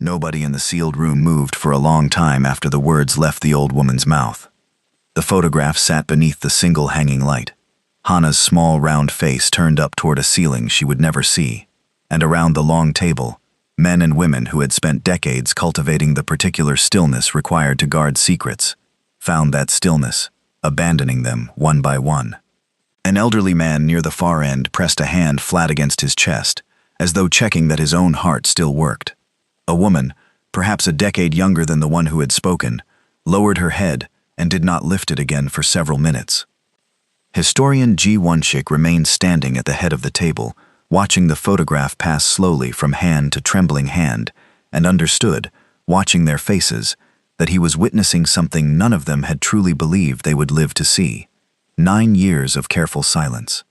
Nobody in the sealed room moved for a long time after the words left the old woman's mouth. The photograph sat beneath the single hanging light. Hannah's small round face turned up toward a ceiling she would never see, and around the long table, men and women who had spent decades cultivating the particular stillness required to guard secrets, found that stillness, abandoning them one by one. An elderly man near the far end pressed a hand flat against his chest, as though checking that his own heart still worked. A woman, perhaps a decade younger than the one who had spoken, lowered her head and did not lift it again for several minutes. Historian G. Wunschik remained standing at the head of the table, watching the photograph pass slowly from hand to trembling hand, and understood, watching their faces, that he was witnessing something none of them had truly believed they would live to see. 9 years of careful silence.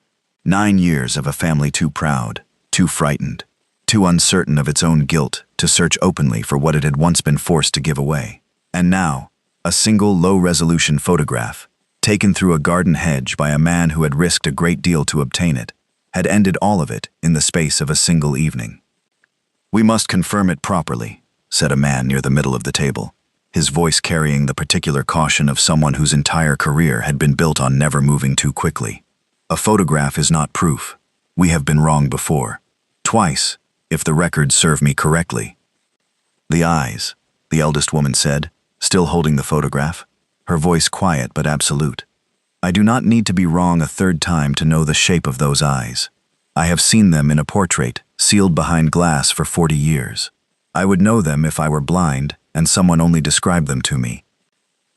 9 years of a family too proud, too frightened, too uncertain of its own guilt to search openly for what it had once been forced to give away. And now, a single low-resolution photograph, taken through a garden hedge by a man who had risked a great deal to obtain it, had ended all of it in the space of a single evening. "We must confirm it properly," said a man near the middle of the table, his voice carrying the particular caution of someone whose entire career had been built on never moving too quickly. "A photograph is not proof. We have been wrong before. Twice, if the records serve me correctly." "The eyes," the eldest woman said, still holding the photograph, her voice quiet but absolute. "I do not need to be wrong a third time to know the shape of those eyes. I have seen them in a portrait, sealed behind glass for 40 years. I would know them if I were blind and someone only described them to me."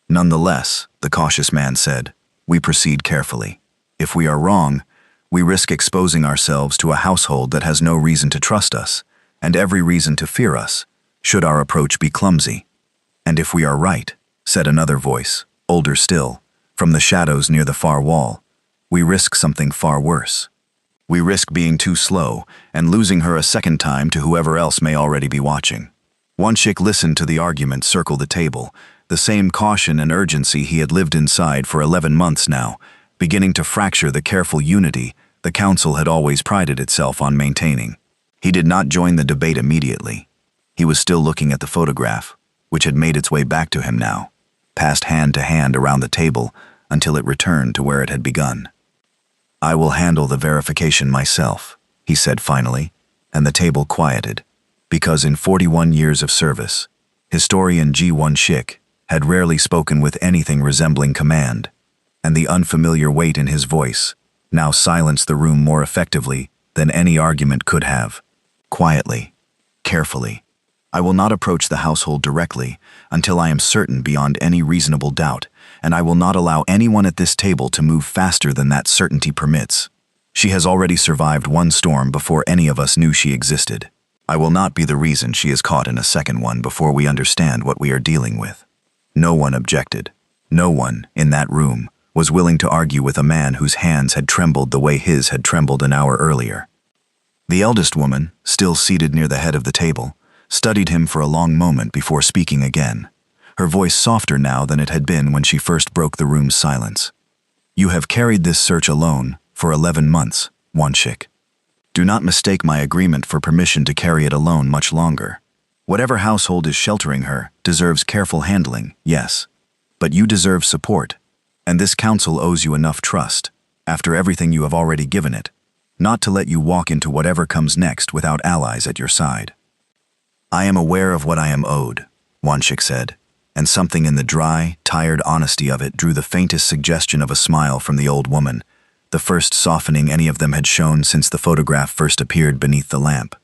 "Nonetheless," the cautious man said, "we proceed carefully. If we are wrong, we risk exposing ourselves to a household that has no reason to trust us, and every reason to fear us, should our approach be clumsy. And if we are right," said another voice, older still, from the shadows near the far wall, "we risk something far worse. We risk being too slow and losing her a second time to whoever else may already be watching." Wunschik listened to the argument circle the table, the same caution and urgency he had lived inside for 11 months now, beginning to fracture the careful unity the council had always prided itself on maintaining. He did not join the debate immediately. He was still looking at the photograph, which had made its way back to him now, passed hand to hand around the table until it returned to where it had begun. "I will handle the verification myself," he said finally, and the table quieted, because in 41 years of service, historian G. Wunschik had rarely spoken with anything resembling command, and the unfamiliar weight in his voice now silenced the room more effectively than any argument could have. "Quietly, carefully. I will not approach the household directly until I am certain beyond any reasonable doubt, and I will not allow anyone at this table to move faster than that certainty permits. She has already survived one storm before any of us knew she existed. I will not be the reason she is caught in a second one before we understand what we are dealing with." No one objected. No one, in that room, was willing to argue with a man whose hands had trembled the way his had trembled an hour earlier. The eldest woman, still seated near the head of the table, studied him for a long moment before speaking again, her voice softer now than it had been when she first broke the room's silence. "You have carried this search alone for 11 months, Wunschik. Do not mistake my agreement for permission to carry it alone much longer. Whatever household is sheltering her deserves careful handling, yes, but you deserve support, and this council owes you enough trust, after everything you have already given it, not to let you walk into whatever comes next without allies at your side." "I am aware of what I am owed," Wunschik said, and something in the dry, tired honesty of it drew the faintest suggestion of a smile from the old woman, the first softening any of them had shown since the photograph first appeared beneath the lamp.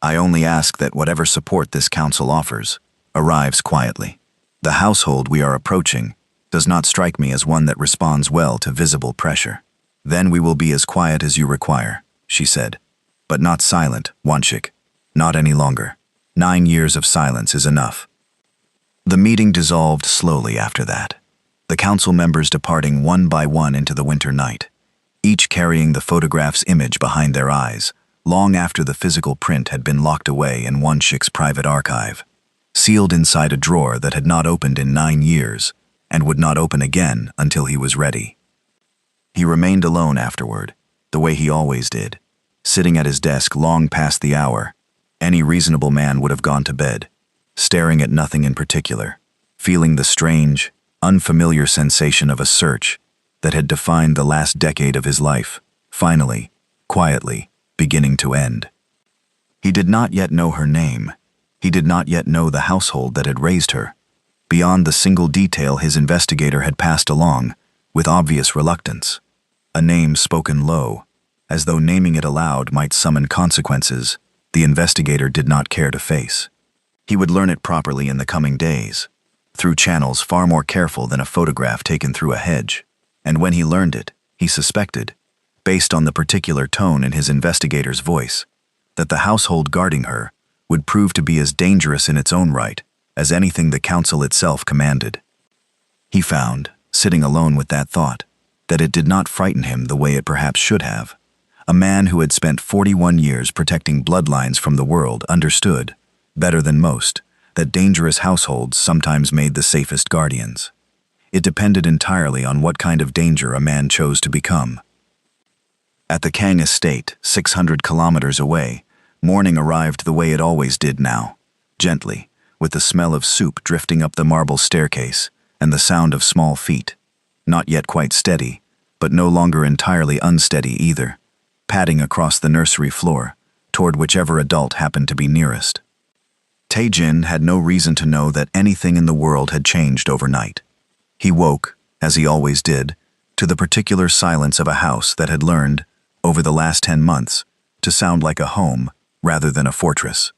"I only ask that whatever support this council offers arrives quietly. The household we are approaching does not strike me as one that responds well to visible pressure." "Then we will be as quiet as you require," she said. "But not silent, Wunschik. Not any longer. 9 years of silence is enough." The meeting dissolved slowly after that, the council members departing one by one into the winter night, each carrying the photograph's image behind their eyes, long after the physical print had been locked away in Wunschik's private archive, sealed inside a drawer that had not opened in 9 years and would not open again until he was ready. He remained alone afterward, the way he always did, sitting at his desk long past the hour. Any reasonable man would have gone to bed, staring at nothing in particular, feeling the strange, unfamiliar sensation of a search that had defined the last decade of his life, finally, quietly, beginning to end. He did not yet know her name. He did not yet know the household that had raised her. Beyond the single detail his investigator had passed along, with obvious reluctance. A name spoken low, as though naming it aloud might summon consequences the investigator did not care to face. He would learn it properly in the coming days, through channels far more careful than a photograph taken through a hedge. And when he learned it, he suspected, based on the particular tone in his investigator's voice, that the household guarding her would prove to be as dangerous in its own right as anything the council itself commanded. He found, sitting alone with that thought, that it did not frighten him the way it perhaps should have. A man who had spent 41 years protecting bloodlines from the world understood, better than most, that dangerous households sometimes made the safest guardians. It depended entirely on what kind of danger a man chose to become. At the Kang estate, 600 kilometers away, morning arrived the way it always did now, gently, with the smell of soup drifting up the marble staircase and the sound of small feet, not yet quite steady, but no longer entirely unsteady either, padding across the nursery floor, toward whichever adult happened to be nearest. Tae-jin had no reason to know that anything in the world had changed overnight. He woke, as he always did, to the particular silence of a house that had learned, over the last 10 months, to sound like a home rather than a fortress,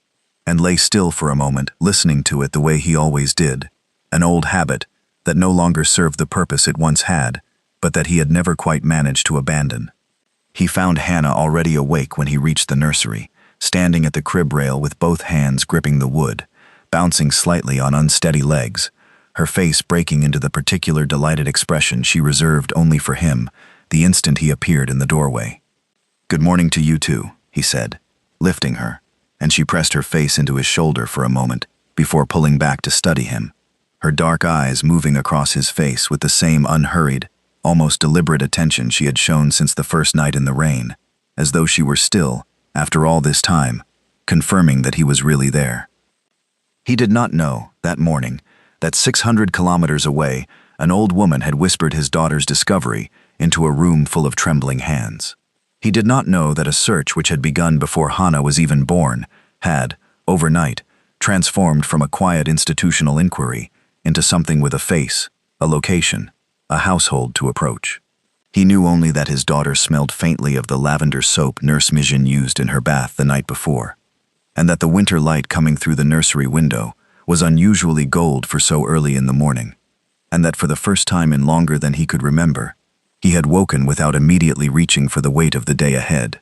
and lay still for a moment, listening to it the way he always did, an old habit that no longer served the purpose it once had, but that he had never quite managed to abandon. He found Hannah already awake when he reached the nursery, standing at the crib rail with both hands gripping the wood, bouncing slightly on unsteady legs, her face breaking into the particular delighted expression she reserved only for him the instant he appeared in the doorway. "Good morning to you too," he said, lifting her, and she pressed her face into his shoulder for a moment before pulling back to study him, her dark eyes moving across his face with the same unhurried, almost deliberate attention she had shown since the first night in the rain, as though she were still, after all this time, confirming that he was really there. He did not know, that morning, that 600 kilometers away, an old woman had whispered his daughter's discovery into a room full of trembling hands. He did not know that a search which had begun before Hannah was even born had, overnight, transformed from a quiet institutional inquiry into something with a face, a location, a household to approach. He knew only that his daughter smelled faintly of the lavender soap Nurse Mijin used in her bath the night before, and that the winter light coming through the nursery window was unusually gold for so early in the morning, and that for the first time in longer than he could remember, he had woken without immediately reaching for the weight of the day ahead.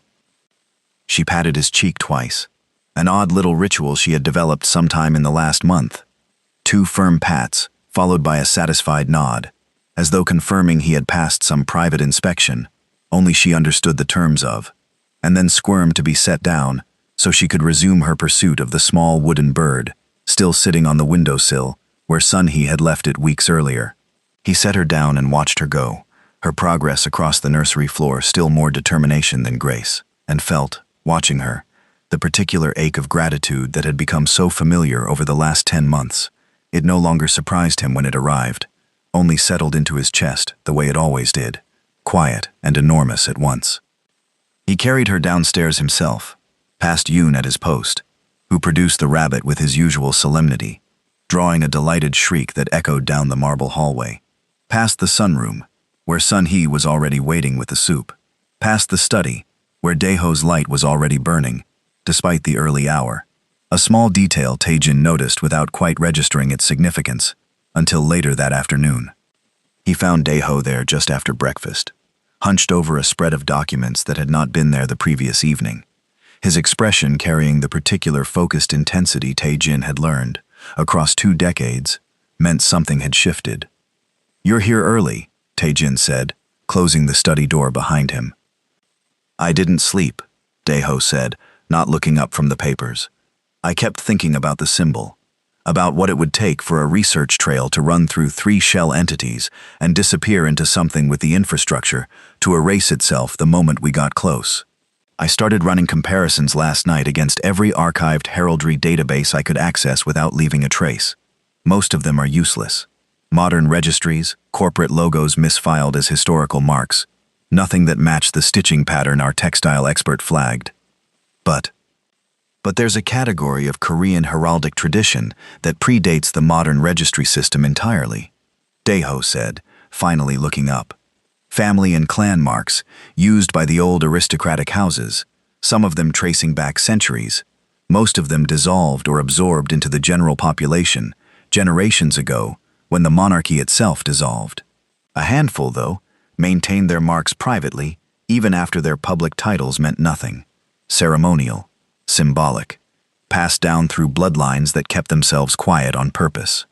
She patted his cheek twice, an odd little ritual she had developed sometime in the last month. 2 firm pats, followed by a satisfied nod, as though confirming he had passed some private inspection, only she understood the terms of, and then squirmed to be set down so she could resume her pursuit of the small wooden bird, still sitting on the windowsill where Sun-hee had left it weeks earlier. He set her down and watched her go, her progress across the nursery floor still more determination than grace, and felt, watching her, the particular ache of gratitude that had become so familiar over the last 10 months. It no longer surprised him when it arrived, only settled into his chest the way it always did, quiet and enormous at once. He carried her downstairs himself, past Yoon at his post, who produced the rabbit with his usual solemnity, drawing a delighted shriek that echoed down the marble hallway, past the sunroom, where Sun-hee was already waiting with the soup, past the study, where Daeho's light was already burning, despite the early hour, a small detail Tae-jin noticed without quite registering its significance, until later that afternoon. He found Daeho there just after breakfast, hunched over a spread of documents that had not been there the previous evening, his expression carrying the particular focused intensity Tae-jin had learned, across 2 decades, meant something had shifted. "You're here early," Tae-jin said, closing the study door behind him. "I didn't sleep," Daeho said, not looking up from the papers. "I kept thinking about the symbol, about what it would take for a research trail to run through 3 shell entities and disappear into something with the infrastructure to erase itself the moment we got close." I started running comparisons last night against every archived heraldry database I could access without leaving a trace. Most of them are useless. Modern registries, corporate logos misfiled as historical marks. Nothing that matched the stitching pattern our textile expert flagged. But there's a category of Korean heraldic tradition that predates the modern registry system entirely, Daeho said, finally looking up. Family and clan marks, used by the old aristocratic houses, some of them tracing back centuries, most of them dissolved or absorbed into the general population generations ago when the monarchy itself dissolved. A handful, though, maintained their marks privately even after their public titles meant nothing. Ceremonial, symbolic, passed down through bloodlines that kept themselves quiet on purpose.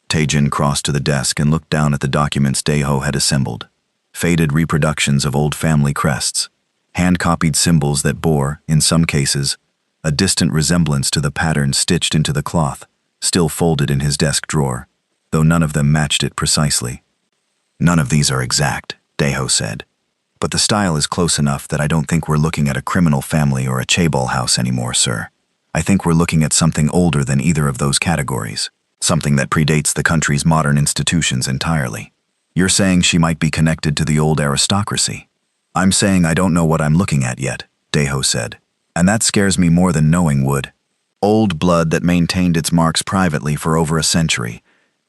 Taejin crossed to the desk and looked down at the documents Daeho had assembled. Faded reproductions of old family crests, hand-copied symbols that bore, in some cases, a distant resemblance to the pattern stitched into the cloth, still folded in his desk drawer, though none of them matched it precisely. None of these are exact, Daeho said, but the style is close enough that I don't think we're looking at a criminal family or a chaebol house anymore, sir. I think we're looking at something older than either of those categories, something that predates the country's modern institutions entirely. You're saying she might be connected to the old aristocracy. I'm saying I don't know what I'm looking at yet, Daeho said, and that scares me more than knowing would. Old blood that maintained its marks privately for over a century,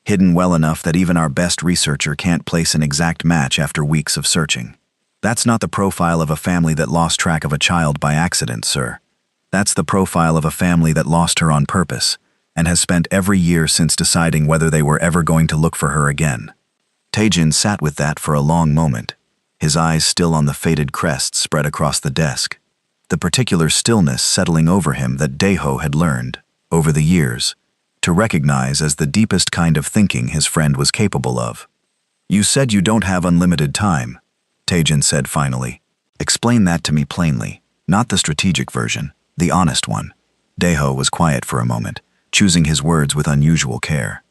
hidden well enough that even our best researcher can't place an exact match after weeks of searching. That's not the profile of a family that lost track of a child by accident, sir. That's the profile of a family that lost her on purpose and has spent every year since deciding whether they were ever going to look for her again. Taejin sat with that for a long moment, his eyes still on the faded crests spread across the desk, the particular stillness settling over him that Daeho had learned, over the years, to recognize as the deepest kind of thinking his friend was capable of. You said you don't have unlimited time, Taejin said finally. Explain that to me plainly, not the strategic version, the honest one. Daeho was quiet for a moment, choosing his words with unusual care.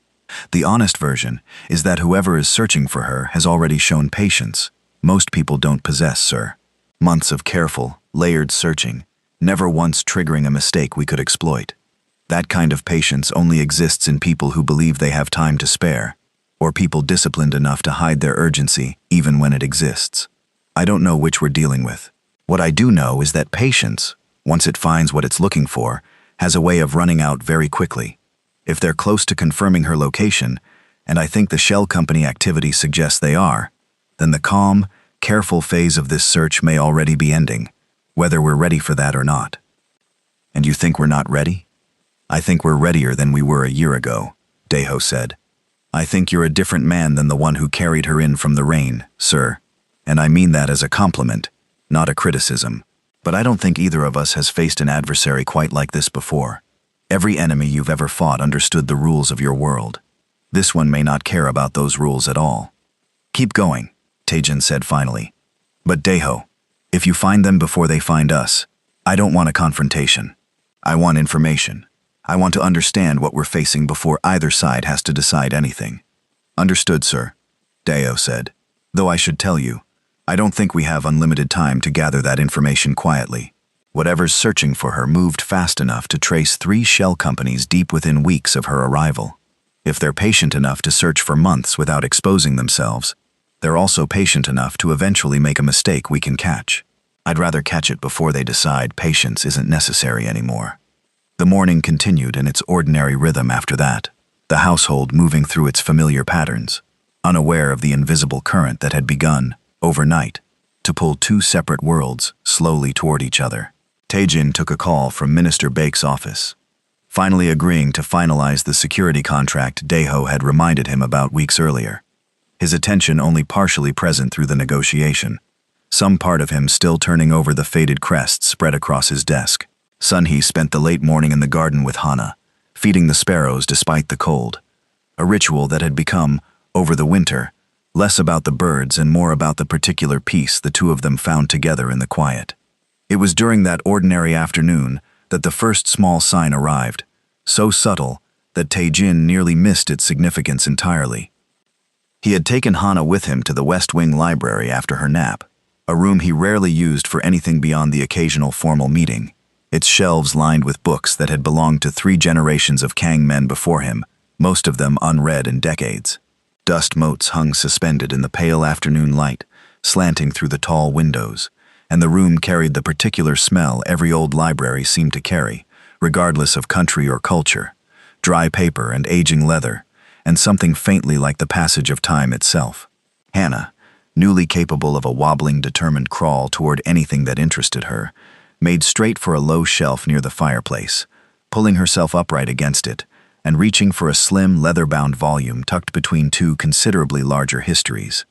The honest version is that whoever is searching for her has already shown patience. Most people don't possess, sir. Months of careful, layered searching, never once triggering a mistake we could exploit. That kind of patience only exists in people who believe they have time to spare, or people disciplined enough to hide their urgency even when it exists. I don't know which we're dealing with. What I do know is that patience, once it finds what it's looking for, has a way of running out very quickly. If they're close to confirming her location, and I think the shell company activity suggests they are, then the calm, careful phase of this search may already be ending, whether we're ready for that or not. And you think we're not ready? I think we're readier than we were a year ago, Daeho said. I think you're a different man than the one who carried her in from the rain, sir. And I mean that as a compliment, not a criticism. But I don't think either of us has faced an adversary quite like this before. Every enemy you've ever fought understood the rules of your world. This one may not care about those rules at all. Keep going, Taejin said finally. But Daeho, if you find them before they find us, I don't want a confrontation. I want information. I want to understand what we're facing before either side has to decide anything. Understood, sir, Daeho said. Though I should tell you, I don't think we have unlimited time to gather that information quietly. Whatever's searching for her moved fast enough to trace 3 shell companies deep within weeks of her arrival. If they're patient enough to search for months without exposing themselves, they're also patient enough to eventually make a mistake we can catch. I'd rather catch it before they decide patience isn't necessary anymore. The morning continued in its ordinary rhythm after that, the household moving through its familiar patterns, unaware of the invisible current that had begun, overnight, to pull 2 separate worlds slowly toward each other. Taejin took a call from Minister Baek's office, finally agreeing to finalize the security contract Daeho had reminded him about weeks earlier. His attention only partially present through the negotiation, some part of him still turning over the faded crests spread across his desk. Sunhee spent the late morning in the garden with Hana, feeding the sparrows despite the cold, a ritual that had become, over the winter, less about the birds and more about the particular peace the two of them found together in the quiet. It was during that ordinary afternoon that the first small sign arrived, so subtle that Taejin nearly missed its significance entirely. He had taken Hana with him to the West Wing library after her nap, a room he rarely used for anything beyond the occasional formal meeting, its shelves lined with books that had belonged to 3 generations of Kang men before him, most of them unread in decades. Dust motes hung suspended in the pale afternoon light, slanting through the tall windows, and the room carried the particular smell every old library seemed to carry, regardless of country or culture: dry paper and aging leather, and something faintly like the passage of time itself. Hannah, newly capable of a wobbling, determined crawl toward anything that interested her, made straight for a low shelf near the fireplace, pulling herself upright against it and reaching for a slim, leather-bound volume tucked between 2 considerably larger histories.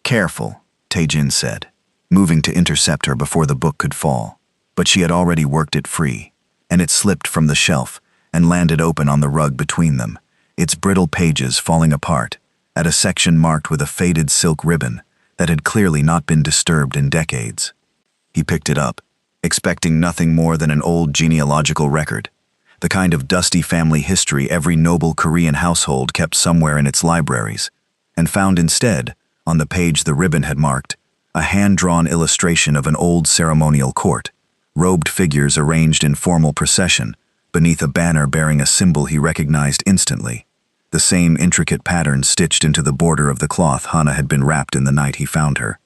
"Careful," Tae-jin said, moving to intercept her before the book could fall, but she had already worked it free, and it slipped from the shelf and landed open on the rug between them, its brittle pages falling apart at a section marked with a faded silk ribbon that had clearly not been disturbed in decades. He picked it up, expecting nothing more than an old genealogical record, the kind of dusty family history every noble Korean household kept somewhere in its libraries, and found instead, on the page the ribbon had marked, a hand-drawn illustration of an old ceremonial court, robed figures arranged in formal procession beneath a banner bearing a symbol he recognized instantly, the same intricate pattern stitched into the border of the cloth Hannah had been wrapped in the night he found her.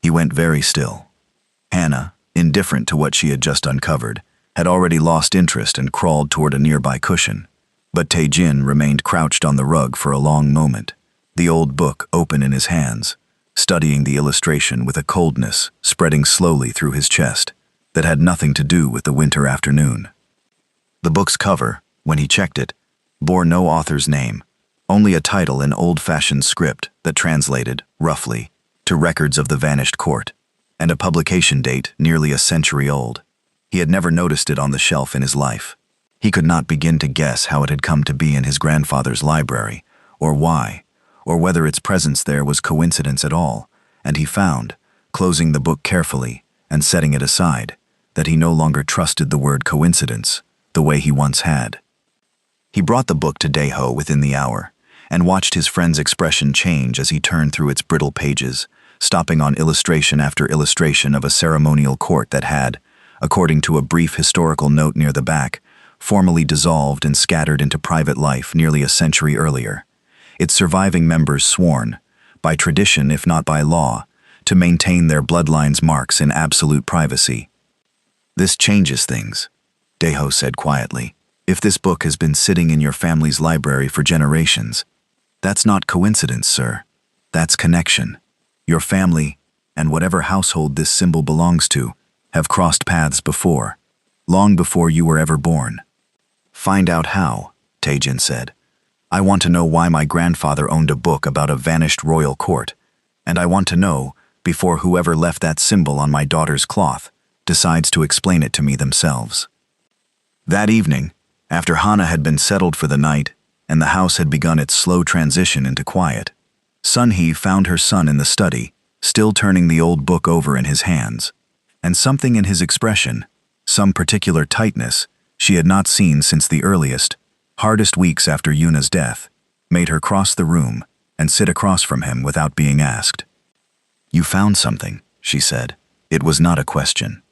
He went very still. Hannah, indifferent to what she had just uncovered, had already lost interest and crawled toward a nearby cushion, but Tae-jin remained crouched on the rug for a long moment, the old book open in his hands, studying the illustration with a coldness spreading slowly through his chest that had nothing to do with the winter afternoon. The book's cover, when he checked it, bore no author's name, only a title in old-fashioned script that translated, roughly, to Records of the Vanished Court, and a publication date nearly a century old. He had never noticed it on the shelf in his life. He could not begin to guess how it had come to be in his grandfather's library, or why, or whether its presence there was coincidence at all, and he found, closing the book carefully and setting it aside, that he no longer trusted the word coincidence the way he once had. He brought the book to Daeho within the hour, and watched his friend's expression change as he turned through its brittle pages, stopping on illustration after illustration of a ceremonial court that had, according to a brief historical note near the back, formally dissolved and scattered into private life nearly a century earlier, its surviving members sworn, by tradition if not by law, to maintain their bloodline's marks in absolute privacy. "This changes things," Daeho said quietly. "If this book has been sitting in your family's library for generations, that's not coincidence, sir. That's connection. Your family, and whatever household this symbol belongs to, have crossed paths before, long before you were ever born." "Find out how," Tae-jin said. "I want to know why my grandfather owned a book about a vanished royal court, and I want to know before whoever left that symbol on my daughter's cloth decides to explain it to me themselves." That evening, after Hannah had been settled for the night and the house had begun its slow transition into quiet, Sun-hee found her son in the study, still turning the old book over in his hands, and something in his expression, some particular tightness she had not seen since the earliest, hardest weeks after Yuna's death, made her cross the room and sit across from him without being asked. "You found something," she said. It was not a question.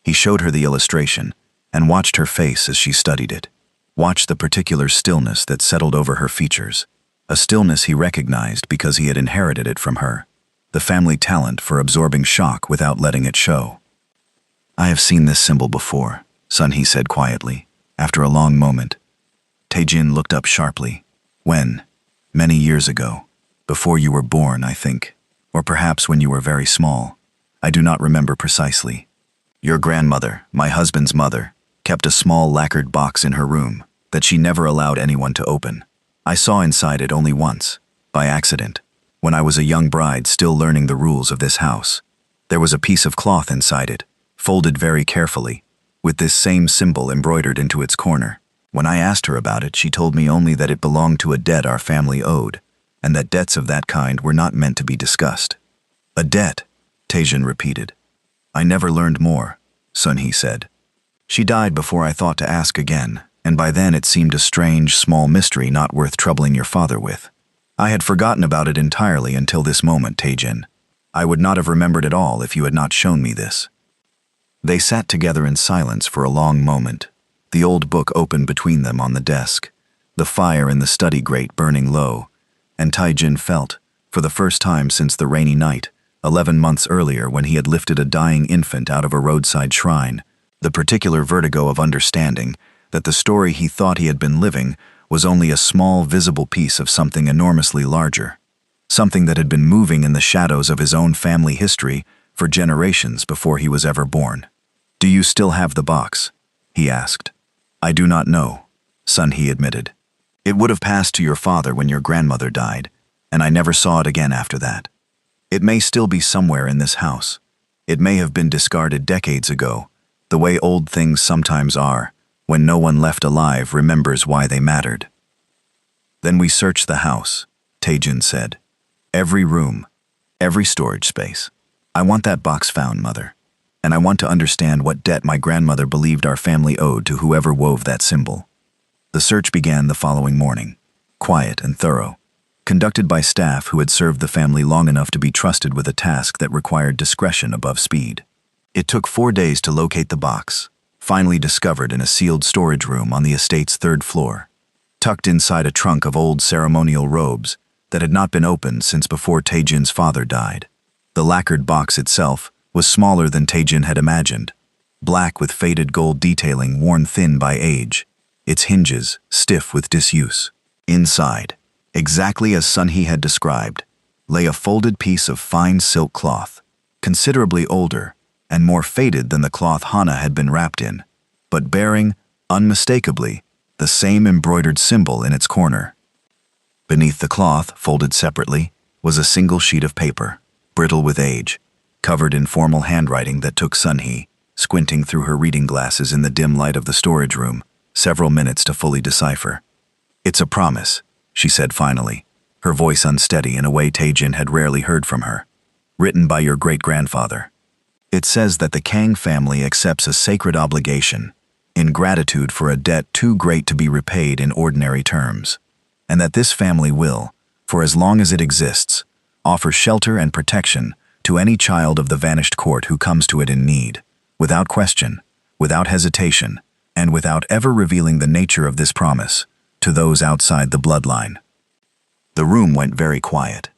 He showed her the illustration and watched her face as she studied it, watched the particular stillness that settled over her features, a stillness he recognized because he had inherited it from her, the family talent for absorbing shock without letting it show. "I have seen this symbol before," Sun-hee said quietly, after a long moment. Tae-jin looked up sharply. "When? Many years ago. Before you were born, I think. Or perhaps when you were very small. I do not remember precisely. Your grandmother, my husband's mother, kept a small lacquered box in her room that she never allowed anyone to open. I saw inside it only once, by accident, when I was a young bride still learning the rules of this house. There was a piece of cloth inside it, folded very carefully, with this same symbol embroidered into its corner. When I asked her about it, she told me only that it belonged to a debt our family owed, and that debts of that kind were not meant to be discussed." "A debt," Tae-jin repeated. "I never learned more," Sun-hee said. "She died before I thought to ask again, and by then it seemed a strange, small mystery not worth troubling your father with. I had forgotten about it entirely until this moment, Tae-jin. I would not have remembered it all if you had not shown me this." They sat together in silence for a long moment, the old book open between them on the desk, the fire in the study grate burning low, and Taijin felt, for the first time since the rainy night, 11 months earlier when he had lifted a dying infant out of a roadside shrine, the particular vertigo of understanding that the story he thought he had been living was only a small visible piece of something enormously larger, something that had been moving in the shadows of his own family history for generations before he was ever born. "Do you still have the box?" he asked. "I do not know," Sun He admitted. "It would have passed to your father when your grandmother died, and I never saw it again after that. It may still be somewhere in this house. It may have been discarded decades ago, the way old things sometimes are, when no one left alive remembers why they mattered." "Then we searched the house," Taijin said. "Every room, every storage space. I want that box found, Mother. And I want to understand what debt my grandmother believed our family owed to whoever wove that symbol." The search began the following morning, quiet and thorough, conducted by staff who had served the family long enough to be trusted with a task that required discretion above speed. It took 4 days to locate the box, finally discovered in a sealed storage room on the estate's 3rd floor, tucked inside a trunk of old ceremonial robes that had not been opened since before Taijin's father died. The lacquered box itself was smaller than Taijin had imagined, black with faded gold detailing worn thin by age, its hinges stiff with disuse. Inside, exactly as Sun He had described, lay a folded piece of fine silk cloth, considerably older and more faded than the cloth Hana had been wrapped in, but bearing, unmistakably, the same embroidered symbol in its corner. Beneath the cloth, folded separately, was a single sheet of paper, brittle with age, covered in formal handwriting that took Sun He, squinting through her reading glasses in the dim light of the storage room, several minutes to fully decipher. "It's a promise," she said finally, her voice unsteady in a way Taijin had rarely heard from her. "Written by your great-grandfather. It says that the Kang family accepts a sacred obligation, in gratitude for a debt too great to be repaid in ordinary terms, and that this family will, for as long as it exists, offer shelter and protection to any child of the vanished court who comes to it in need, without question, without hesitation, and without ever revealing the nature of this promise to those outside the bloodline." The room went very quiet.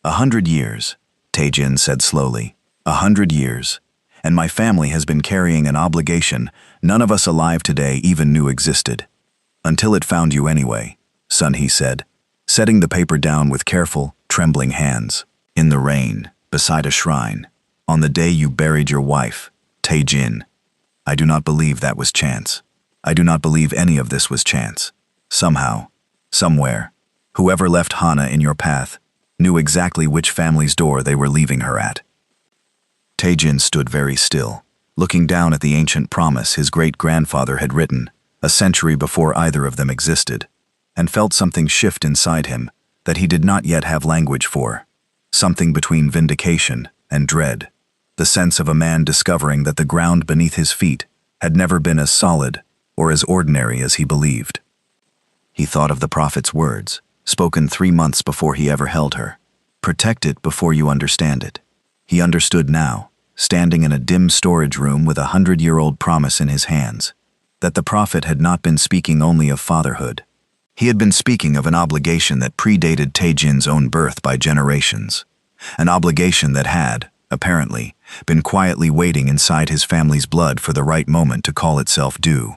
100 years, Taijin said slowly. 100 years, and my family has been carrying an obligation none of us alive today even knew existed. Until it found you anyway, Sun He said, setting the paper down with careful, trembling hands. "In the rain, beside a shrine, on the day you buried your wife, Taijin. I do not believe that was chance. I do not believe any of this was chance. Somehow, somewhere, whoever left Hana in your path knew exactly which family's door they were leaving her at." Taijin stood very still, looking down at the ancient promise his great-grandfather had written, a century before either of them existed, and felt something shift inside him that he did not yet have language for, something between vindication and dread, the sense of a man discovering that the ground beneath his feet had never been as solid or as ordinary as he believed. He thought of the prophet's words, spoken 3 months before he ever held her. "Protect it before you understand it." He understood now, standing in a dim storage room with a 100-year-old promise in his hands, that the prophet had not been speaking only of fatherhood. He had been speaking of an obligation that predated Taijin's own birth by generations, an obligation that had, apparently, been quietly waiting inside his family's blood for the right moment to call itself due.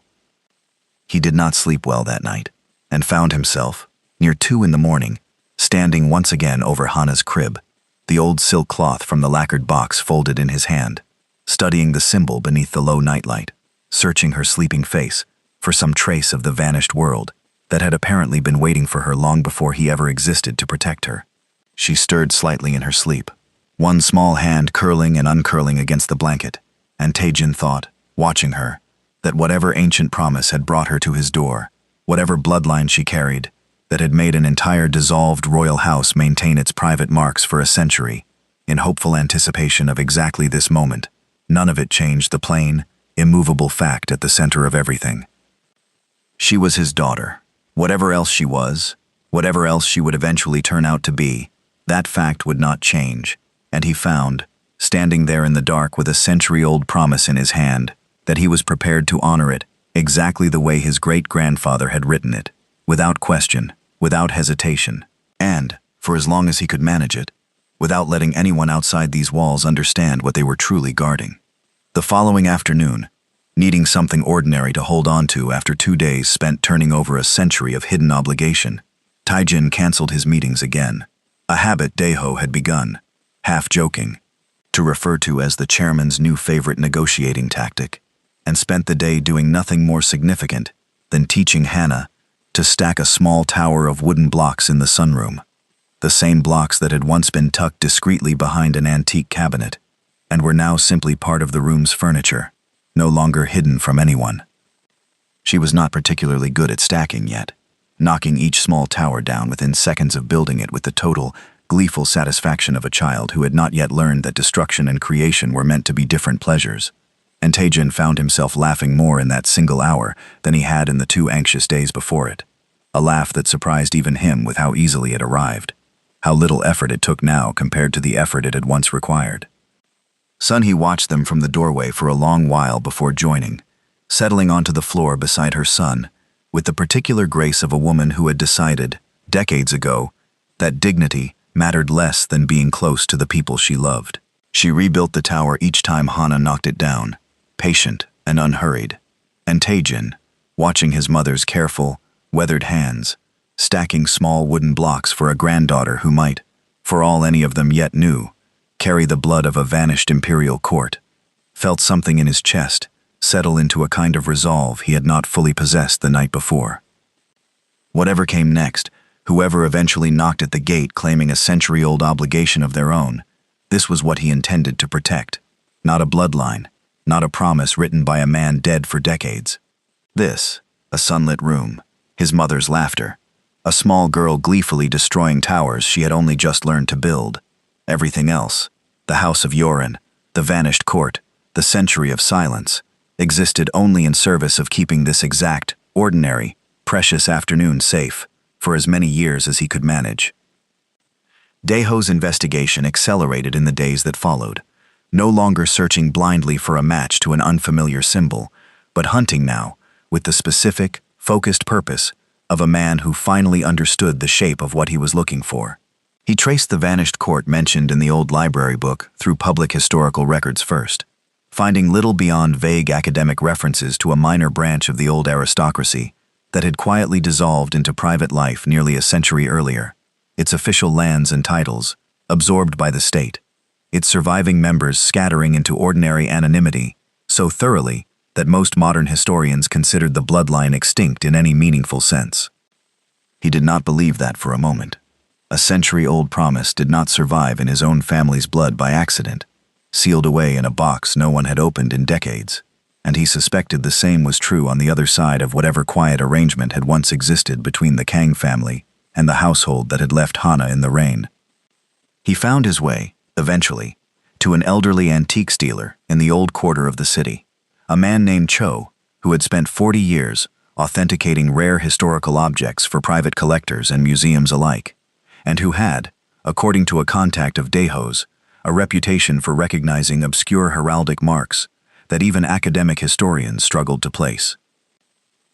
He did not sleep well that night, and found himself, near 2 in the morning, standing once again over Hana's crib, the old silk cloth from the lacquered box folded in his hand, studying the symbol beneath the low nightlight, searching her sleeping face for some trace of the vanished world that had apparently been waiting for her long before he ever existed to protect her. She stirred slightly in her sleep, one small hand curling and uncurling against the blanket, and Taijin thought, watching her, that whatever ancient promise had brought her to his door, whatever bloodline she carried, that had made an entire dissolved royal house maintain its private marks for a century, in hopeful anticipation of exactly this moment, none of it changed the plain, immovable fact at the center of everything. She was his daughter. Whatever else she was, whatever else she would eventually turn out to be, that fact would not change, and he found, standing there in the dark with a century-old promise in his hand, that he was prepared to honor it exactly the way his great-grandfather had written it, without question, without hesitation, and, for as long as he could manage it, without letting anyone outside these walls understand what they were truly guarding. The following afternoon, needing something ordinary to hold on to after 2 days spent turning over a century of hidden obligation, Taijin canceled his meetings again, a habit Daeho had begun, half joking, to refer to as the chairman's new favorite negotiating tactic, and spent the day doing nothing more significant than teaching Hannah to stack a small tower of wooden blocks in the sunroom, the same blocks that had once been tucked discreetly behind an antique cabinet, and were now simply part of the room's furniture, no longer hidden from anyone. She was not particularly good at stacking yet, knocking each small tower down within seconds of building it with the total, gleeful satisfaction of a child who had not yet learned that destruction and creation were meant to be different pleasures. And Taijin found himself laughing more in that single hour than he had in the 2 anxious days before it, a laugh that surprised even him with how easily it arrived, how little effort it took now compared to the effort it had once required. Sunhee watched them from the doorway for a long while before joining, settling onto the floor beside her son, with the particular grace of a woman who had decided, decades ago, that dignity mattered less than being close to the people she loved. She rebuilt the tower each time Hana knocked it down, patient and unhurried, and Taijin, watching his mother's careful, weathered hands, stacking small wooden blocks for a granddaughter who might, for all any of them yet knew, carry the blood of a vanished imperial court, felt something in his chest settle into a kind of resolve he had not fully possessed the night before. Whatever came next, whoever eventually knocked at the gate claiming a century-old obligation of their own, this was what he intended to protect, not a bloodline, not a promise written by a man dead for decades. This, a sunlit room, his mother's laughter, a small girl gleefully destroying towers she had only just learned to build. Everything else, the House of Yoren, the vanished court, the century of silence, existed only in service of keeping this exact, ordinary, precious afternoon safe for as many years as he could manage. Daeho's investigation accelerated in the days that followed, no longer searching blindly for a match to an unfamiliar symbol, but hunting now, with the specific, focused purpose of a man who finally understood the shape of what he was looking for. He traced the vanished court mentioned in the old library book through public historical records first, finding little beyond vague academic references to a minor branch of the old aristocracy that had quietly dissolved into private life nearly a century earlier, its official lands and titles absorbed by the state, its surviving members scattering into ordinary anonymity so thoroughly that most modern historians considered the bloodline extinct in any meaningful sense. He did not believe that for a moment. A century-old promise did not survive in his own family's blood by accident, sealed away in a box no one had opened in decades, and he suspected the same was true on the other side of whatever quiet arrangement had once existed between the Kang family and the household that had left Hana in the rain. He found his way, eventually, to an elderly antiques dealer in the old quarter of the city, a man named Cho, who had spent 40 years authenticating rare historical objects for private collectors and museums alike, and who had, according to a contact of Daeho's, a reputation for recognizing obscure heraldic marks that even academic historians struggled to place.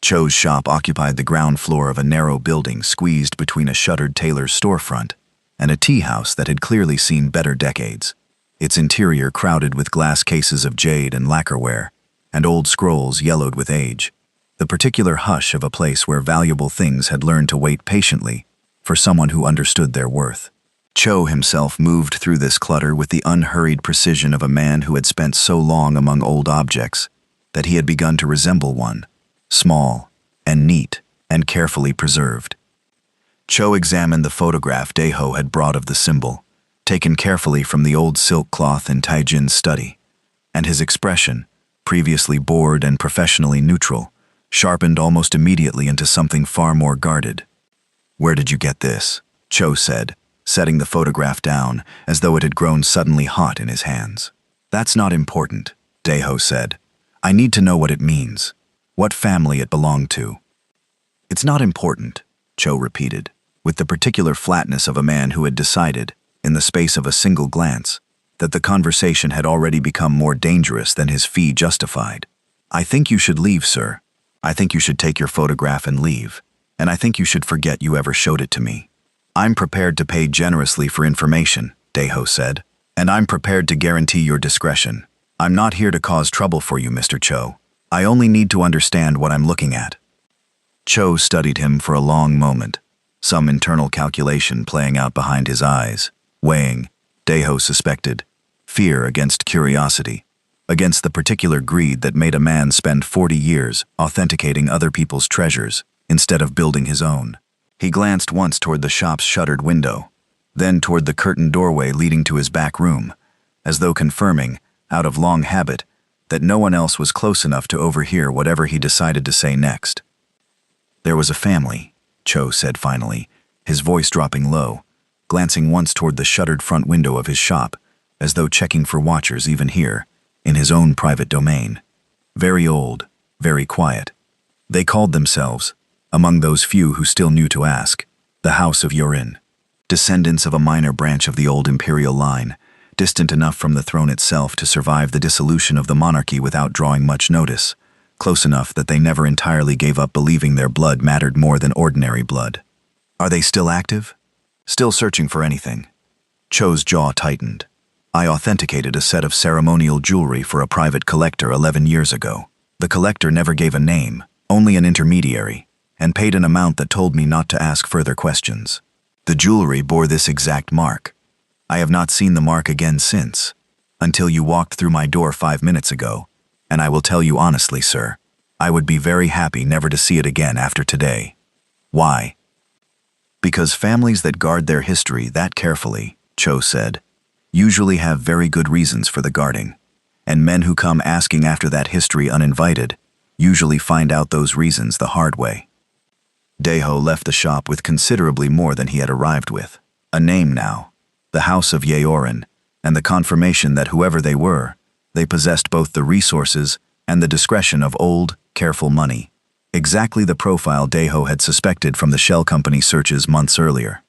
Cho's shop occupied the ground floor of a narrow building squeezed between a shuttered tailor's storefront and a tea house that had clearly seen better decades, its interior crowded with glass cases of jade and lacquerware, and old scrolls yellowed with age, the particular hush of a place where valuable things had learned to wait patiently for someone who understood their worth. Cho himself moved through this clutter with the unhurried precision of a man who had spent so long among old objects that he had begun to resemble one, small and neat and carefully preserved. Cho examined the photograph Daeho had brought of the symbol, taken carefully from the old silk cloth in Taijin's study, and his expression, previously bored and professionally neutral, sharpened almost immediately into something far more guarded. "Where did you get this?" Cho said, setting the photograph down as though it had grown suddenly hot in his hands. "That's not important," Daeho said. "I need to know what it means, what family it belonged to." "It's not important," Cho repeated, with the particular flatness of a man who had decided, in the space of a single glance, that the conversation had already become more dangerous than his fee justified. "I think you should leave, sir. I think you should take your photograph and leave. And I think you should forget you ever showed it to me." "I'm prepared to pay generously for information," Deho said. "And I'm prepared to guarantee your discretion. I'm not here to cause trouble for you, Mr. Cho. I only need to understand what I'm looking at." Cho studied him for a long moment, some internal calculation playing out behind his eyes, weighing, Deho suspected, fear against curiosity, against the particular greed that made a man spend 40 years authenticating other people's treasures instead of building his own. He glanced once toward the shop's shuttered window, then toward the curtained doorway leading to his back room, as though confirming, out of long habit, that no one else was close enough to overhear whatever he decided to say next. "There was a family," Cho said finally, his voice dropping low, glancing once toward the shuttered front window of his shop, as though checking for watchers even here, in his own private domain. "Very old, very quiet. They called themselves, among those few who still knew to ask, the House of Yorin, descendants of a minor branch of the old imperial line, distant enough from the throne itself to survive the dissolution of the monarchy without drawing much notice, close enough that they never entirely gave up believing their blood mattered more than ordinary blood. Are they still active? Still searching for anything?" Cho's jaw tightened. "I authenticated a set of ceremonial jewelry for a private collector 11 years ago. The collector never gave a name, only an intermediary, and paid an amount that told me not to ask further questions. The jewelry bore this exact mark. I have not seen the mark again since, until you walked through my door 5 minutes ago, and I will tell you honestly, sir, I would be very happy never to see it again after today." "Why?" "Because families that guard their history that carefully," Cho said, "usually have very good reasons for the guarding, and men who come asking after that history uninvited usually find out those reasons the hard way." Deho left the shop with considerably more than he had arrived with. A name now, the House of Yeorin, and the confirmation that whoever they were, they possessed both the resources and the discretion of old, careful money. Exactly the profile Deho had suspected from the shell company searches months earlier.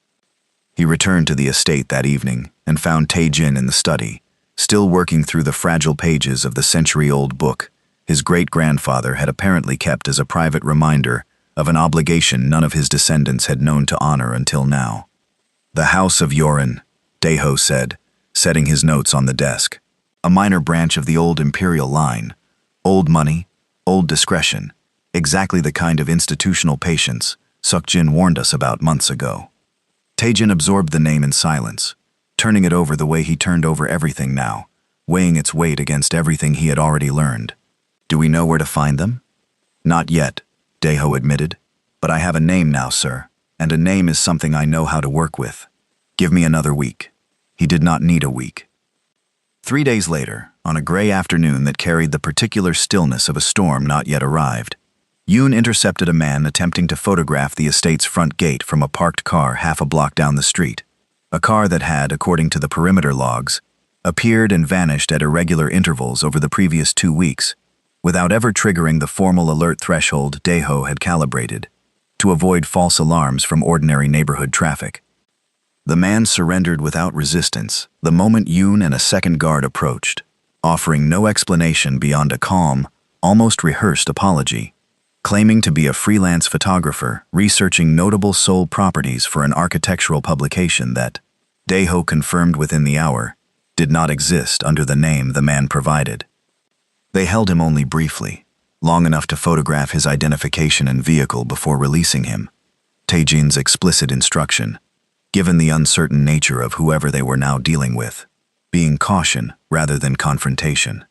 He returned to the estate that evening and found Tae-jin in the study, still working through the fragile pages of the century-old book his great-grandfather had apparently kept as a private reminder of an obligation none of his descendants had known to honor until now. "The House of Yorin," Deho said, setting his notes on the desk. "A minor branch of the old imperial line. Old money, old discretion. Exactly the kind of institutional patience Suk-jin warned us about months ago." Tae-jin absorbed the name in silence, turning it over the way he turned over everything now, weighing its weight against everything he had already learned. "Do we know where to find them?" "Not yet," Deho admitted, "but I have a name now, sir, and a name is something I know how to work with. Give me another week." He did not need a week. 3 days later, on a gray afternoon that carried the particular stillness of a storm not yet arrived, Yoon intercepted a man attempting to photograph the estate's front gate from a parked car half a block down the street, a car that had, according to the perimeter logs, appeared and vanished at irregular intervals over the previous 2 weeks, without ever triggering the formal alert threshold Deho had calibrated, to avoid false alarms from ordinary neighborhood traffic. The man surrendered without resistance the moment Yoon and a second guard approached, offering no explanation beyond a calm, almost rehearsed apology, claiming to be a freelance photographer researching notable Seoul properties for an architectural publication that, Deho confirmed within the hour, did not exist under the name the man provided. They held him only briefly, long enough to photograph his identification and vehicle before releasing him, Tae-jin's explicit instruction, given the uncertain nature of whoever they were now dealing with, being caution rather than confrontation.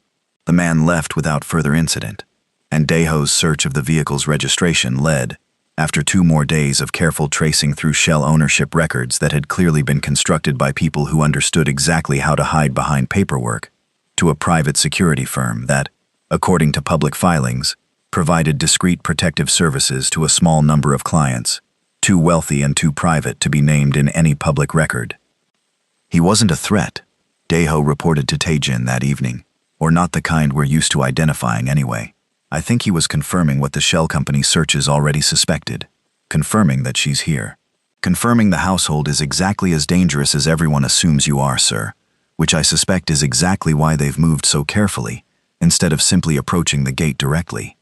The man left without further incident, and Deho's search of the vehicle's registration led, after 2 more days of careful tracing through shell ownership records that had clearly been constructed by people who understood exactly how to hide behind paperwork, to a private security firm that, according to public filings, provided discreet protective services to a small number of clients, too wealthy and too private to be named in any public record. He wasn't a threat, Deho reported to Tae-jin that evening, or not the kind we're used to identifying anyway. I think he was confirming what the shell company searches already suspected, confirming that she's here. Confirming the household is exactly as dangerous as everyone assumes you are, sir, which I suspect is exactly why they've moved so carefully, instead of simply approaching the gate directly.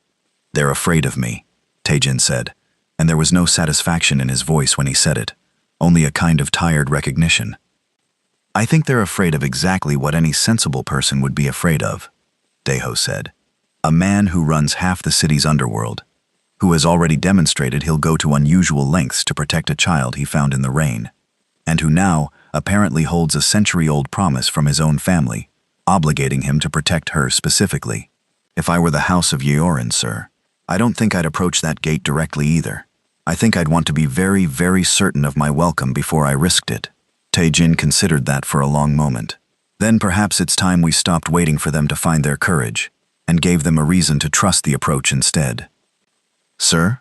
They're afraid of me, Taejin said, and there was no satisfaction in his voice when he said it, only a kind of tired recognition. I think they're afraid of exactly what any sensible person would be afraid of, Daeho said. A man who runs half the city's underworld, who has already demonstrated he'll go to unusual lengths to protect a child he found in the rain, and who now apparently holds a century-old promise from his own family, obligating him to protect her specifically. If I were the House of Yeorin, sir, I don't think I'd approach that gate directly either. I think I'd want to be very, very certain of my welcome before I risked it. Taejin considered that for a long moment. Then perhaps it's time we stopped waiting for them to find their courage, and gave them a reason to trust the approach instead. Sir,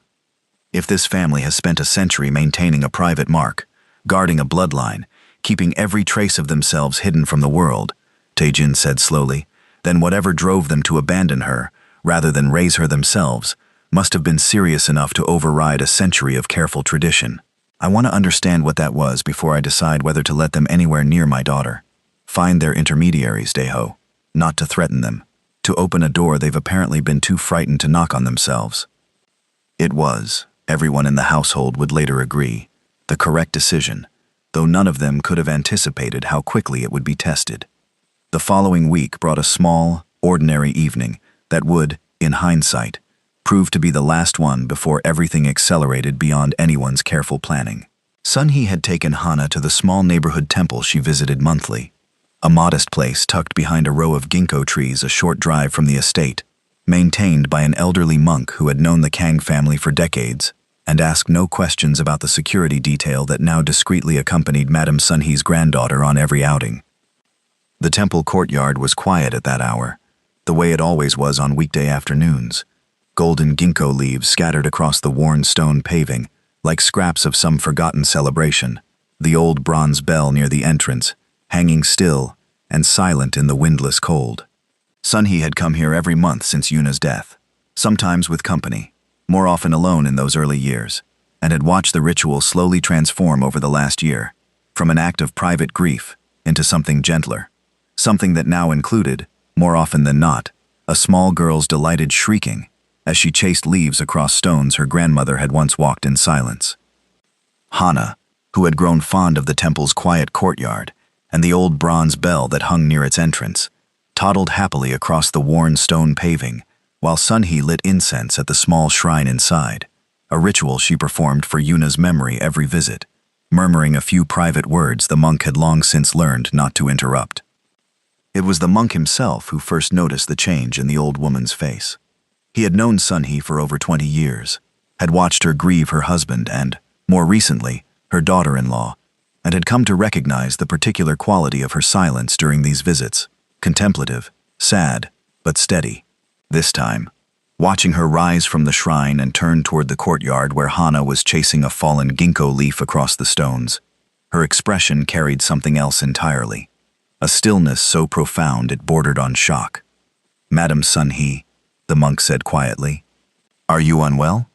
if this family has spent a century maintaining a private mark, guarding a bloodline, keeping every trace of themselves hidden from the world, Taejin said slowly, then whatever drove them to abandon her, rather than raise her themselves, must have been serious enough to override a century of careful tradition. I want to understand what that was before I decide whether to let them anywhere near my daughter. Find their intermediaries, Daeho, not to threaten them, to open a door they've apparently been too frightened to knock on themselves. It was, everyone in the household would later agree, the correct decision, though none of them could have anticipated how quickly it would be tested. The following week brought a small, ordinary evening that would, in hindsight, prove to be the last one before everything accelerated beyond anyone's careful planning. Sunhee had taken Hana to the small neighborhood temple she visited monthly, a modest place tucked behind a row of ginkgo trees a short drive from the estate, maintained by an elderly monk who had known the Kang family for decades and asked no questions about the security detail that now discreetly accompanied Madame Sunhee's granddaughter on every outing. The temple courtyard was quiet at that hour, the way it always was on weekday afternoons. Golden ginkgo leaves scattered across the worn stone paving, like scraps of some forgotten celebration. The old bronze bell near the entrance, hanging still and silent in the windless cold. Sunhee had come here every month since Yuna's death, sometimes with company, more often alone in those early years, and had watched the ritual slowly transform over the last year, from an act of private grief into something gentler, something that now included, more often than not, a small girl's delighted shrieking as she chased leaves across stones her grandmother had once walked in silence. Hana, who had grown fond of the temple's quiet courtyard and the old bronze bell that hung near its entrance, toddled happily across the worn stone paving, while Sunhee lit incense at the small shrine inside, a ritual she performed for Yuna's memory every visit, murmuring a few private words the monk had long since learned not to interrupt. It was the monk himself who first noticed the change in the old woman's face. He had known Sunhee for over 20 years, had watched her grieve her husband and, more recently, her daughter-in-law, and had come to recognize the particular quality of her silence during these visits, contemplative, sad, but steady. This time, watching her rise from the shrine and turn toward the courtyard where Hana was chasing a fallen ginkgo leaf across the stones, her expression carried something else entirely, a stillness so profound it bordered on shock. "Madam Sunhee," the monk said quietly, "are you unwell?"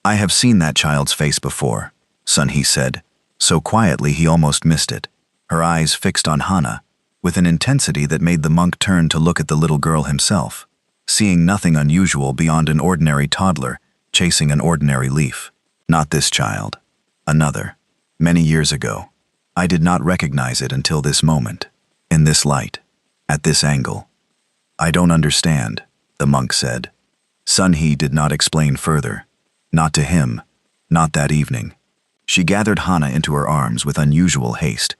"I have seen that child's face before," Sunhee said, so quietly he almost missed it, her eyes fixed on Hana, with an intensity that made the monk turn to look at the little girl himself, seeing nothing unusual beyond an ordinary toddler chasing an ordinary leaf. "Not this child. Another. Many years ago. I did not recognize it until this moment. In this light. At this angle." "I don't understand," the monk said. Sunhee did not explain further. Not to him. Not that evening. She gathered Hana into her arms with unusual haste,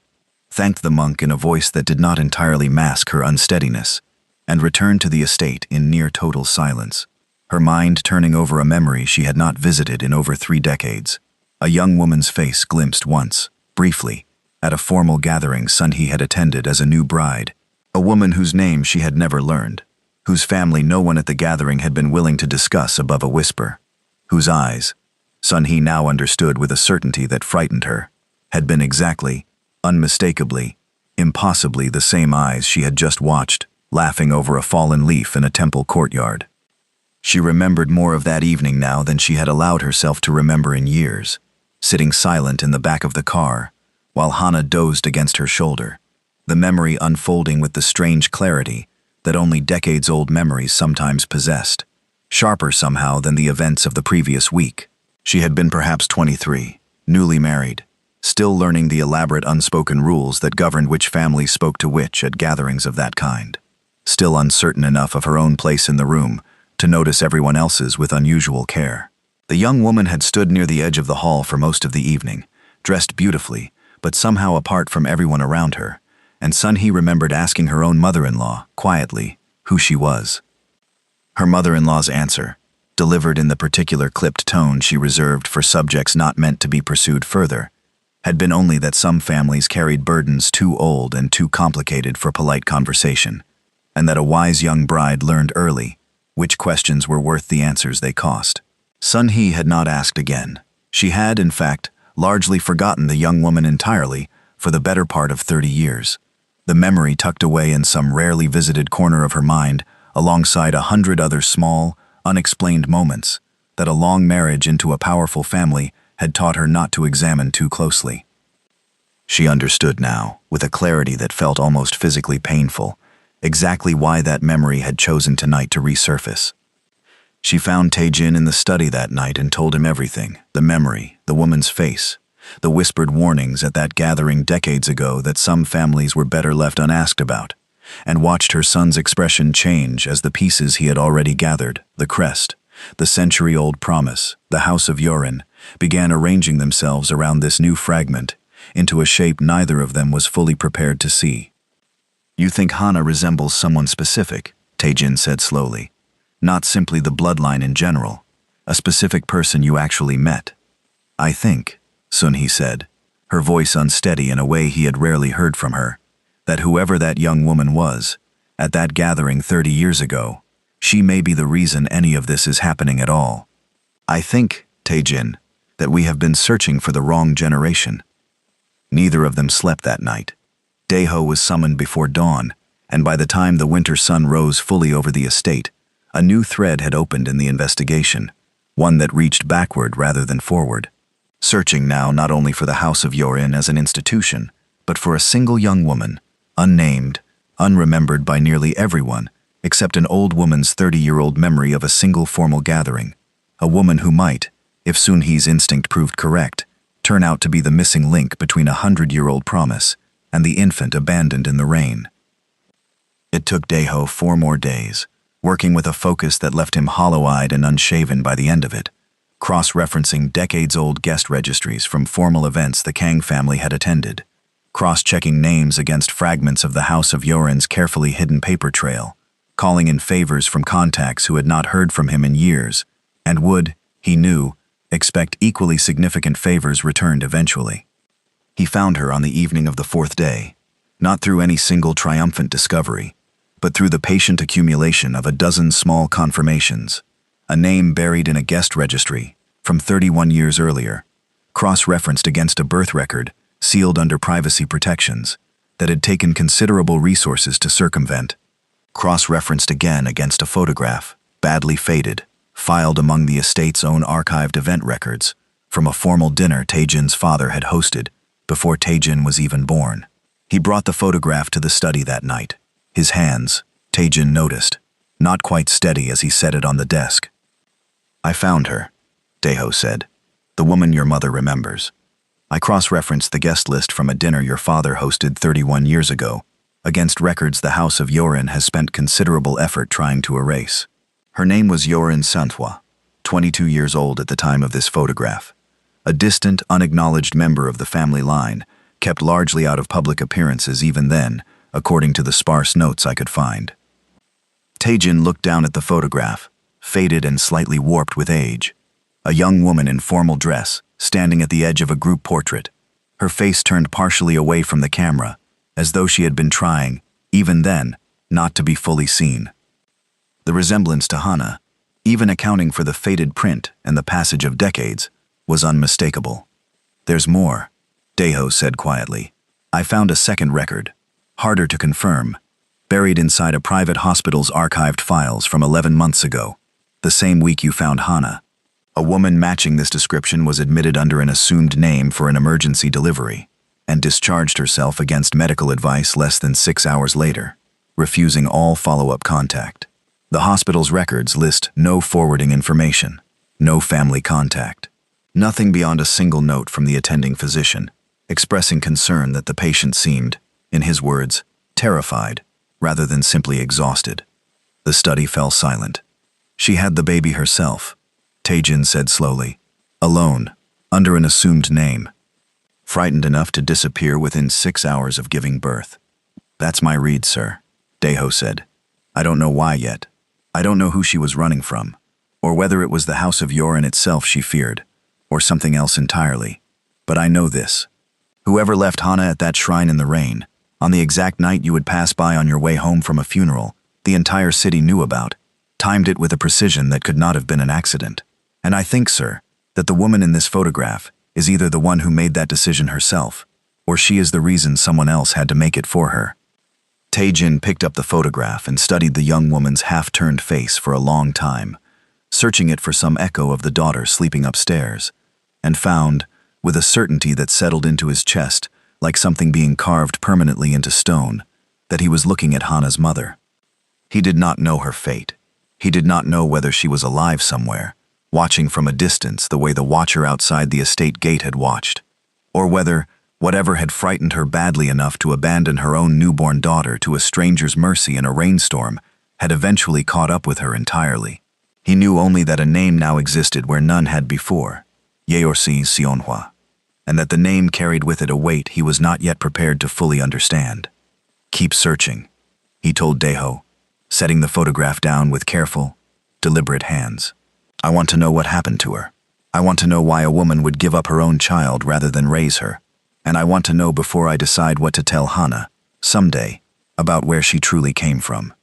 thanked the monk in a voice that did not entirely mask her unsteadiness, and returned to the estate in near total silence, her mind turning over a memory she had not visited in over 3 decades. A young woman's face glimpsed once, briefly, at a formal gathering Sunhee had attended as a new bride, a woman whose name she had never learned, whose family no one at the gathering had been willing to discuss above a whisper, whose eyes, Sunhee now understood with a certainty that frightened her, had been exactly, unmistakably, impossibly the same eyes she had just watched, laughing over a fallen leaf in a temple courtyard. She remembered more of that evening now than she had allowed herself to remember in years, sitting silent in the back of the car, while Hana dozed against her shoulder, the memory unfolding with the strange clarity that only decades-old memories sometimes possessed, sharper somehow than the events of the previous week. She had been perhaps 23, newly married, still learning the elaborate unspoken rules that governed which family spoke to which at gatherings of that kind, still uncertain enough of her own place in the room to notice everyone else's with unusual care. The young woman had stood near the edge of the hall for most of the evening, dressed beautifully, but somehow apart from everyone around her, and Sun-hee remembered asking her own mother-in-law, quietly, who she was. Her mother-in-law's answer, delivered in the particular clipped tone she reserved for subjects not meant to be pursued further, had been only that some families carried burdens too old and too complicated for polite conversation, and that a wise young bride learned early which questions were worth the answers they cost. Sun-hee had not asked again. She had, in fact, largely forgotten the young woman entirely for the better part of 30 years, the memory tucked away in some rarely visited corner of her mind alongside 100 other small, unexplained moments that a long marriage into a powerful family had taught her not to examine too closely. She understood now, with a clarity that felt almost physically painful, exactly why that memory had chosen tonight to resurface. She found Tae-jin in the study that night and told him everything, the memory, the woman's face, the whispered warnings at that gathering decades ago that some families were better left unasked about, and watched her son's expression change as the pieces he had already gathered, the crest, the century-old promise, the House of Yorin, began arranging themselves around this new fragment into a shape neither of them was fully prepared to see. "You think Hana resembles someone specific," Tae-jin said slowly. "Not simply the bloodline in general, a specific person you actually met." "I think," Sun-hee said, her voice unsteady in a way he had rarely heard from her, "that whoever that young woman was, at that gathering 30 years ago, she may be the reason any of this is happening at all. I think, Tae-jin, that we have been searching for the wrong generation." Neither of them slept that night. Daeho was summoned before dawn, and by the time the winter sun rose fully over the estate, a new thread had opened in the investigation, one that reached backward rather than forward, searching now not only for the House of Yorin as an institution, but for a single young woman, unnamed, unremembered by nearly everyone, except an old woman's 30-year-old memory of a single formal gathering, a woman who might, if Sun-hee's instinct proved correct, turn out to be the missing link between a 100-year-old promise and the infant abandoned in the rain. It took Daeho 4 more days, working with a focus that left him hollow-eyed and unshaven by the end of it, cross-referencing decades-old guest registries from formal events the Kang family had attended, cross-checking names against fragments of the House of Yorin's carefully hidden paper trail, calling in favors from contacts who had not heard from him in years, and would, he knew, expect equally significant favors returned eventually. He found her on the evening of the 4th day, not through any single triumphant discovery, but through the patient accumulation of a dozen small confirmations, a name buried in a guest registry from 31 years earlier, cross-referenced against a birth record sealed under privacy protections that had taken considerable resources to circumvent, cross-referenced again against a photograph, badly faded, filed among the estate's own archived event records from a formal dinner Tae-jin's father had hosted before Tae-jin was even born. He brought the photograph to the study that night. His hands, Tae-jin noticed, not quite steady as he set it on the desk. "I found her," Daeho said, "the woman your mother remembers. I cross-referenced the guest list from a dinner your father hosted 31 years ago against records the House of Yorin has spent considerable effort trying to erase. Her name was Yorin Santhwa, 22 years old at the time of this photograph, a distant, unacknowledged member of the family line, kept largely out of public appearances even then, according to the sparse notes I could find." Tae-jin looked down at the photograph, faded and slightly warped with age. A young woman in formal dress, standing at the edge of a group portrait, her face turned partially away from the camera, as though she had been trying, even then, not to be fully seen. The resemblance to Hana, even accounting for the faded print and the passage of decades, was unmistakable. "There's more," Daeho said quietly. "I found a second record, harder to confirm, buried inside a private hospital's archived files from 11 months ago, the same week you found Hana. A woman matching this description was admitted under an assumed name for an emergency delivery and discharged herself against medical advice less than 6 hours later, refusing all follow-up contact. The hospital's records list no forwarding information, no family contact, nothing beyond a single note from the attending physician, expressing concern that the patient seemed, in his words, terrified, rather than simply exhausted. The study fell silent. She had the baby herself, Tae-jin said slowly, alone, under an assumed name, frightened enough to disappear within 6 hours of giving birth. That's my read, sir, Daeho said. I don't know why yet. I don't know who she was running from, or whether it was the House of Yoren itself she feared, or something else entirely. But I know this. Whoever left Hana at that shrine in the rain, on the exact night you would pass by on your way home from a funeral the entire city knew about, timed it with a precision that could not have been an accident. And I think, sir, that the woman in this photograph is either the one who made that decision herself, or she is the reason someone else had to make it for her. Tae-jin picked up the photograph and studied the young woman's half-turned face for a long time, searching it for some echo of the daughter sleeping upstairs, and found, with a certainty that settled into his chest like something being carved permanently into stone, that he was looking at Hana's mother. He did not know her fate. He did not know whether she was alive somewhere, watching from a distance the way the watcher outside the estate gate had watched, or whether whatever had frightened her badly enough to abandon her own newborn daughter to a stranger's mercy in a rainstorm had eventually caught up with her entirely. He knew only that a name now existed where none had before, Yeorsi Sionhwa, and that the name carried with it a weight he was not yet prepared to fully understand. Keep searching, he told Daeho, setting the photograph down with careful, deliberate hands. I want to know what happened to her. I want to know why a woman would give up her own child rather than raise her. And I want to know before I decide what to tell Hana, someday, about where she truly came from.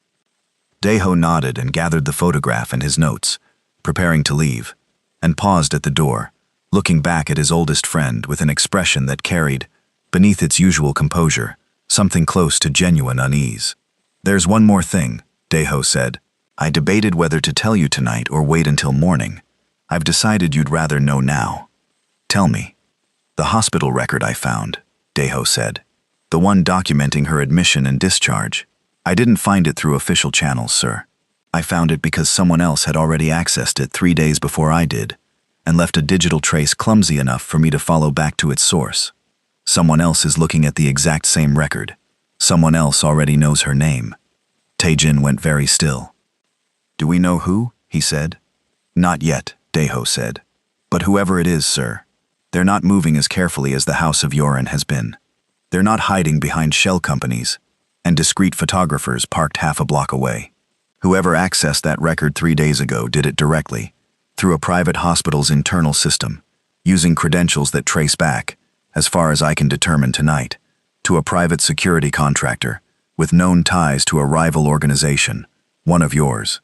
Daeho nodded and gathered the photograph and his notes, preparing to leave, and paused at the door, looking back at his oldest friend with an expression that carried, beneath its usual composure, something close to genuine unease. There's one more thing, Daeho said. I debated whether to tell you tonight or wait until morning. I've decided you'd rather know now. Tell me. The hospital record I found, Daeho said. The one documenting her admission and discharge. I didn't find it through official channels, sir. I found it because someone else had already accessed it 3 days before I did, and left a digital trace clumsy enough for me to follow back to its source. Someone else is looking at the exact same record. Someone else already knows her name. Tae-jin went very still. Do we know who? He said. Not yet, Daeho said. But whoever it is, sir, they're not moving as carefully as the House of Yoren has been. They're not hiding behind shell companies and discreet photographers parked half a block away. Whoever accessed that record 3 days ago did it directly, through a private hospital's internal system, using credentials that trace back, as far as I can determine tonight, to a private security contractor with known ties to a rival organization, one of yours.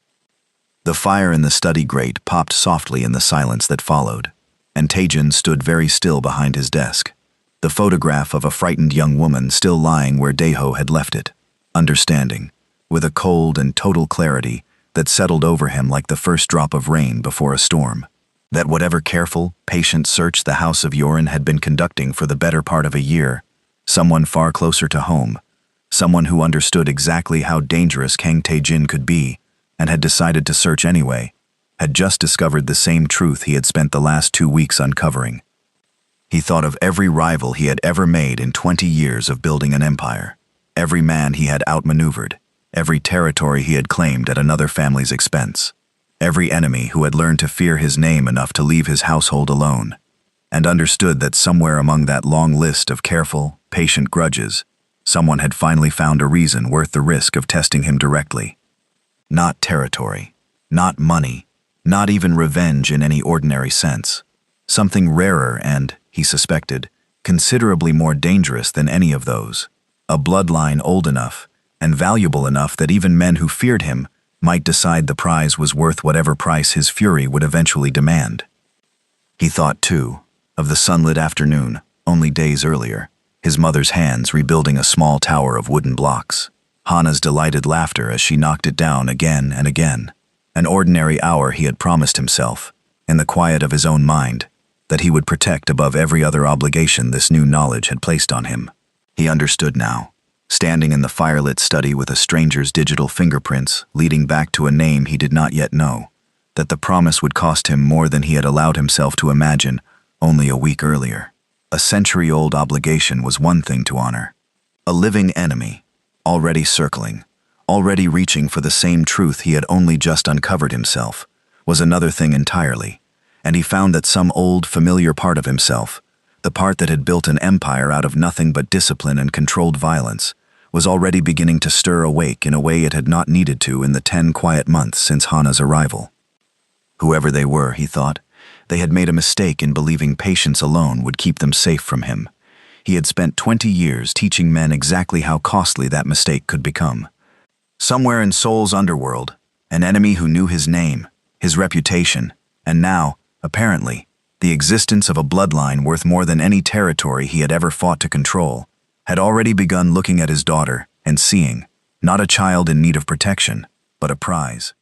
The fire in the study grate popped softly in the silence that followed, and Tae-jin stood very still behind his desk, the photograph of a frightened young woman still lying where Daeho had left it, understanding, with a cold and total clarity that settled over him like the first drop of rain before a storm, that whatever careful, patient search the House of Yoren had been conducting for the better part of a year, someone far closer to home, someone who understood exactly how dangerous Kang Tae-jin could be and had decided to search anyway, had just discovered the same truth he had spent the last 2 weeks uncovering. He thought of every rival he had ever made in 20 years of building an empire, every man he had outmaneuvered, every territory he had claimed at another family's expense, every enemy who had learned to fear his name enough to leave his household alone, and understood that somewhere among that long list of careful, patient grudges, someone had finally found a reason worth the risk of testing him directly. Not territory, not money, not even revenge in any ordinary sense. Something rarer and, he suspected, considerably more dangerous than any of those. A bloodline old enough and valuable enough that even men who feared him might decide the prize was worth whatever price his fury would eventually demand. He thought, too, of the sunlit afternoon, only days earlier, his mother's hands rebuilding a small tower of wooden blocks, Hana's delighted laughter as she knocked it down again and again, an ordinary hour he had promised himself, in the quiet of his own mind, that he would protect above every other obligation this new knowledge had placed on him. He understood now, standing in the firelit study with a stranger's digital fingerprints leading back to a name he did not yet know, that the promise would cost him more than he had allowed himself to imagine only a week earlier. A century-old obligation was one thing to honor. A living enemy, already circling, already reaching for the same truth he had only just uncovered himself, was another thing entirely, and he found that some old, familiar part of himself, the part that had built an empire out of nothing but discipline and controlled violence, was already beginning to stir awake in a way it had not needed to in the 10 quiet months since Hana's arrival. Whoever they were, he thought, they had made a mistake in believing patience alone would keep them safe from him. He had spent 20 years teaching men exactly how costly that mistake could become. Somewhere in Seoul's underworld, an enemy who knew his name, his reputation, and now, apparently, the existence of a bloodline worth more than any territory he had ever fought to control, had already begun looking at his daughter and seeing, not a child in need of protection, but a prize.